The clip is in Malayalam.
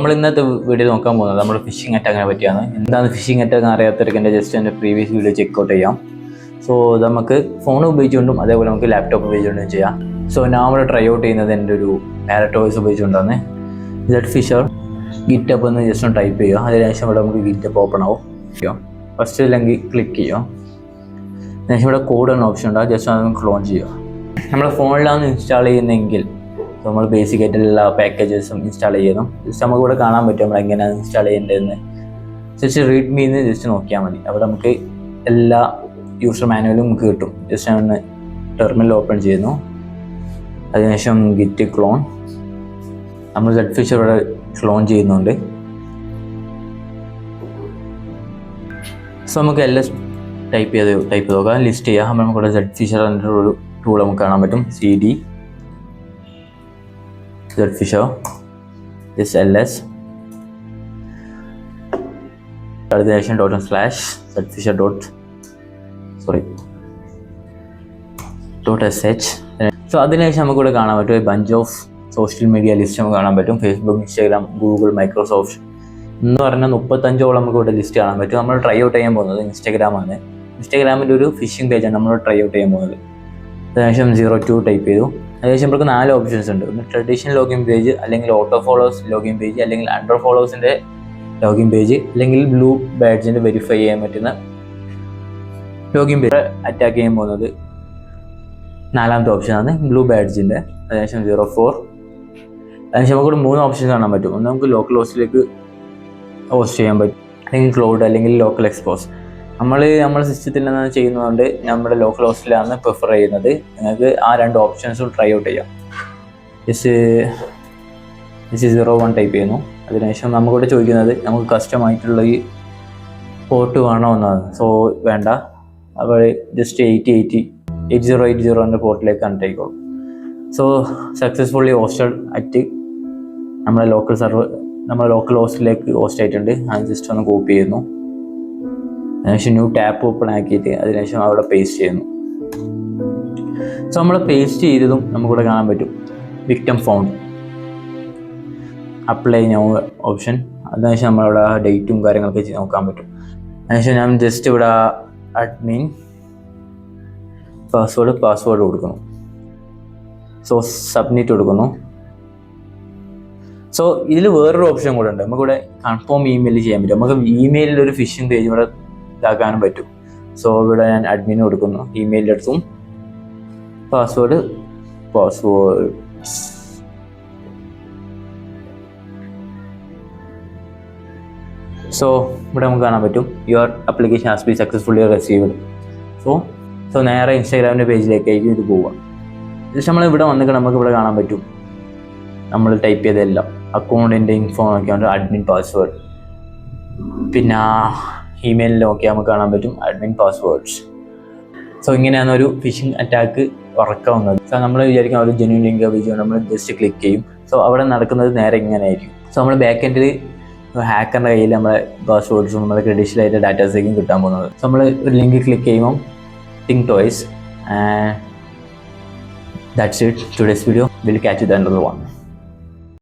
നമ്മൾ ഇന്നത്തെ വീഡിയോ നോക്കാൻ പോകുന്നത് നമ്മൾ ഫിഷിംഗ് അറ്റാക്കിനെ പറ്റിയാണ്. എന്താണ് ഫിഷിംഗ് അറ്റാക്ക് അറിയാത്തവർക്ക് എൻ്റെ ജസ്റ്റ് എൻ്റെ പ്രീവിയസ് വീഡിയോ ചെക്കൗട്ട് ചെയ്യാം. സോ നമുക്ക് ഫോൺ ഉപയോഗിച്ചുകൊണ്ടും അതേപോലെ നമുക്ക് ലാപ്ടോപ്പ് ഉപയോഗിച്ചുകൊണ്ടും ചെയ്യാം. സോ ഞാൻ ഇവിടെ ട്രൈ ഔട്ട് ചെയ്യുന്നത് എൻ്റെ ഒരു പാരറ്റോയ്സ് ഉപയോഗിച്ചുകൊണ്ടാണ്. സെഡ് ഫിഷർ ഗിറ്റപ്പ് എന്ന് ജസ്റ്റ് ഒന്ന് ടൈപ്പ് ചെയ്യുക. അതിനുശേഷം ഇവിടെ നമുക്ക് ഗിറ്റപ്പ് ഓപ്പൺ ആവും. ഫസ്റ്റ് അല്ലെങ്കിൽ ക്ലിക്ക് ചെയ്യുക. അതിനുശേഷം ഇവിടെ കോഡ് എന്ന ഓപ്ഷൻ ഉണ്ടാകും. ജസ്റ്റ് അത് ക്ലോൺ ചെയ്യുക. നമ്മുടെ ഫോണിലാണ് ഇൻസ്റ്റാൾ ചെയ്യുന്നതെങ്കിൽ നമ്മൾ ബേസിക് ആയിട്ടുള്ള പാക്കേജസും ഇൻസ്റ്റാൾ ചെയ്യണം. ജസ്റ്റ് നമുക്ക് ഇവിടെ കാണാൻ പറ്റും നമ്മൾ എങ്ങനെയാണ് ഇൻസ്റ്റാൾ ചെയ്യേണ്ടതെന്ന്. ജസ്റ്റ് റീഡ് മീന്ന് ജസ്റ്റ് നോക്കിയാൽ മതി. അപ്പോൾ നമുക്ക് എല്ലാ യൂസർ മാനുവലും നമുക്ക് കിട്ടും. ജസ്റ്റ് ഒന്ന് ടെർമിനൽ ഓപ്പൺ ചെയ്യുന്നു. അതിനുശേഷം ഗിറ്റ് ക്ലോൺ നമ്മൾ സെഡ് ഫിഷർ ഇവിടെ ക്ലോൺ ചെയ്യുന്നുണ്ട്. സോ നമുക്ക് എല്ലാം ടൈപ്പ് ചെയ്ത് നോക്കാം. ലിസ്റ്റ് ചെയ്യാം. അപ്പോൾ നമുക്കിവിടെ സെഡ് ഫിഷർ എന്ന ഒരു ടൂൾ നമുക്ക് കാണാൻ പറ്റും. CD സെഡ് ഫിഷർ ls അതിനുശേഷം .sh. സോ അതിനുശേഷം നമുക്കിവിടെ കാണാൻ പറ്റും ഒരു bunch of social media list നമുക്ക് കാണാൻ പറ്റും. ഫേസ്ബുക്ക്, ഇൻസ്റ്റാഗ്രാം, ഗൂഗിൾ, മൈക്രോസോഫ്റ്റ് എന്ന് പറഞ്ഞാൽ 35ഓളം നമുക്ക് ഇവിടെ ലിസ്റ്റ് കാണാൻ പറ്റും. നമ്മൾ ട്രൈ ഔട്ട് ചെയ്യാൻ പോകുന്നത് ഇൻസ്റ്റാഗ്രാമാണ്. ഇൻസ്റ്റാഗ്രാമിൻ്റെ ഒരു ഫിഷിംഗ് പേജാണ് നമ്മൾ ട്രൈ ഔട്ട് ചെയ്യാൻ പോകുന്നത്. അതിനുശേഷം 02 ടൈപ്പ് ചെയ്തു. അതിനുശേഷം നമുക്ക് 4 ഓപ്ഷൻസ് ഉണ്ട്. ഒന്ന് ട്രഡീഷണൽ ലോഗിൻ പേജ്, അല്ലെങ്കിൽ ഓട്ടോ ഫോളോവേഴ്സ് ലോഗിൻ പേജ്, അല്ലെങ്കിൽ അണ്ടർ ഫോളോവേഴ്സിൻ്റെ ലോഗിൻ പേജ്, അല്ലെങ്കിൽ ബ്ലൂ ബാഡ്ജിൻ്റെ വെരിഫൈ ചെയ്യാൻ പറ്റുന്ന ലോഗിൻ പേജ്. അറ്റാക്ക് ചെയ്യാൻ പോകുന്നത് 4ാമത്തെ ഓപ്ഷനാണ് ബ്ലൂ ബാഡ്ജിൻ്റെ. അതിനുശേഷം 04. അതിനുശേഷം നമുക്ക് 3 ഓപ്ഷൻസ് കാണാൻ പറ്റും. ഒന്ന് നമുക്ക് ലോക്കൽ ഹോസ്റ്റിലേക്ക് ഹോസ്റ്റ് ചെയ്യാൻ പറ്റും, അല്ലെങ്കിൽ ക്ലൗഡ്, അല്ലെങ്കിൽ ലോക്കൽ എക്സ്പോസ്. നമ്മുടെ സിസ്റ്റത്തിൽ നിന്ന് ചെയ്യുന്നതുകൊണ്ട് നമ്മുടെ ലോക്കൽ ഹോസ്റ്റിലാണ് പ്രിഫർ ചെയ്യുന്നത്. നിങ്ങൾക്ക് ആ 2 ഓപ്ഷൻസും ട്രൈ ഔട്ട് ചെയ്യാം. ജസ്റ്റ് 01 ടൈപ്പ് ചെയ്യുന്നു. അതിനുശേഷം നമുക്കിവിടെ ചോദിക്കുന്നത് നമുക്ക് കസ്റ്റമായിട്ടുള്ള ഈ പോർട്ട് വേണോ എന്നാണ്. സോ വേണ്ട. അപ്പോൾ ജസ്റ്റ് 8080 എന്ന പോർട്ടിലേക്ക് കണക്ട് ആയിക്കോളും. സോ സക്സസ്ഫുള്ളി ഹോസ്റ്റഡ് അറ്റ് നമ്മുടെ ലോക്കൽ ഹോസ്റ്റിലേക്ക് ഹോസ്റ്റ് ആയിട്ടുണ്ട്. അത് ജസ്റ്റ് ഒന്ന് കോപ്പി ചെയ്യുന്നു. അതിനുശേഷം ന്യൂ ടാപ്പ് ഓപ്പൺ ആക്കിയിട്ട് അതിനുശേഷം അവിടെ പേസ്റ്റ് ചെയ്യുന്നു. സോ നമ്മൾ പേസ്റ്റ് ചെയ്തതും നമുക്കിവിടെ കാണാൻ പറ്റും victim found, apply now option. അതിനുശേഷം നമ്മളവിടെ ഡേറ്റും കാര്യങ്ങളൊക്കെ നോക്കാൻ പറ്റും. അതിനുശേഷം ഞാൻ ജസ്റ്റ് ഇവിടെ അഡ്മിൻ പാസ്വേഡ് കൊടുക്കുന്നു. സോ സബ്മിറ്റ് കൊടുക്കുന്നു. സോ ഇതിൽ വേറൊരു ഓപ്ഷൻ കൂടെ ഉണ്ട്. നമുക്കിവിടെ കൺഫേം ഇമെയിൽ ചെയ്യാൻ പറ്റും. നമുക്ക് ഇമെയിലിൽ ഒരു ഫിഷിംഗ് പേജ് ഇവിടെ ഇതാക്കാനും പറ്റും. സോ ഇവിടെ ഞാൻ അഡ്മിന് കൊടുക്കുന്നു. ഇമെയിലിൻ്റെ അടുത്തും പാസ്വേഡ് സോ ഇവിടെ നമുക്ക് കാണാൻ പറ്റും your application has been successfully received. So നേരെ ഇൻസ്റ്റാഗ്രാമിൻ്റെ പേജിലേക്കായിരിക്കും ഇത് പോവുക. ജസ്റ്റ് നമ്മൾ ഇവിടെ വന്നിട്ട് നമുക്ക് ഇവിടെ കാണാൻ പറ്റും നമ്മൾ ടൈപ്പ് ചെയ്തെല്ലാം അക്കൗണ്ടിൻ്റെ ഇൻഫോ നോക്കിയാൽ അഡ്മിൻ പാസ്വേഡ്, പിന്നെ ഇമെയിലിൽ നോക്കിയാൽ നമുക്ക് കാണാൻ പറ്റും അഡ്മിൻ പാസ്വേഡ്സ്. സോ ഇങ്ങനെയാണ് ഒരു ഫിഷിംഗ് അറ്റാക്ക് വർക്കാവുന്നത്. സോ നമ്മൾ വിചാരിക്കും ഒരു ജെന്യൂൻ ലിങ്ക് ഉപയോഗിച്ച് നമ്മൾ ജസ്റ്റ് ക്ലിക്ക് ചെയ്യും. സോ അവിടെ നടക്കുന്നത് നേരെ ഇങ്ങനെ ആയിരിക്കും. സോ നമ്മൾ ബാക്ക് എൻഡിൽ ഹാക്കറിൻ്റെ കയ്യിൽ നമ്മളെ പാസ്വേഡ്സും നമ്മുടെ ക്രെഡീഷ്യലായിട്ട് ഡാറ്റാസേക്കും കിട്ടാൻ പോകുന്നത്. സോ നമ്മൾ ഒരു ലിങ്ക് ക്ലിക്ക് ചെയ്യുമ്പോൾ think twice, and that's it. Today's video. We'll catch you in another one.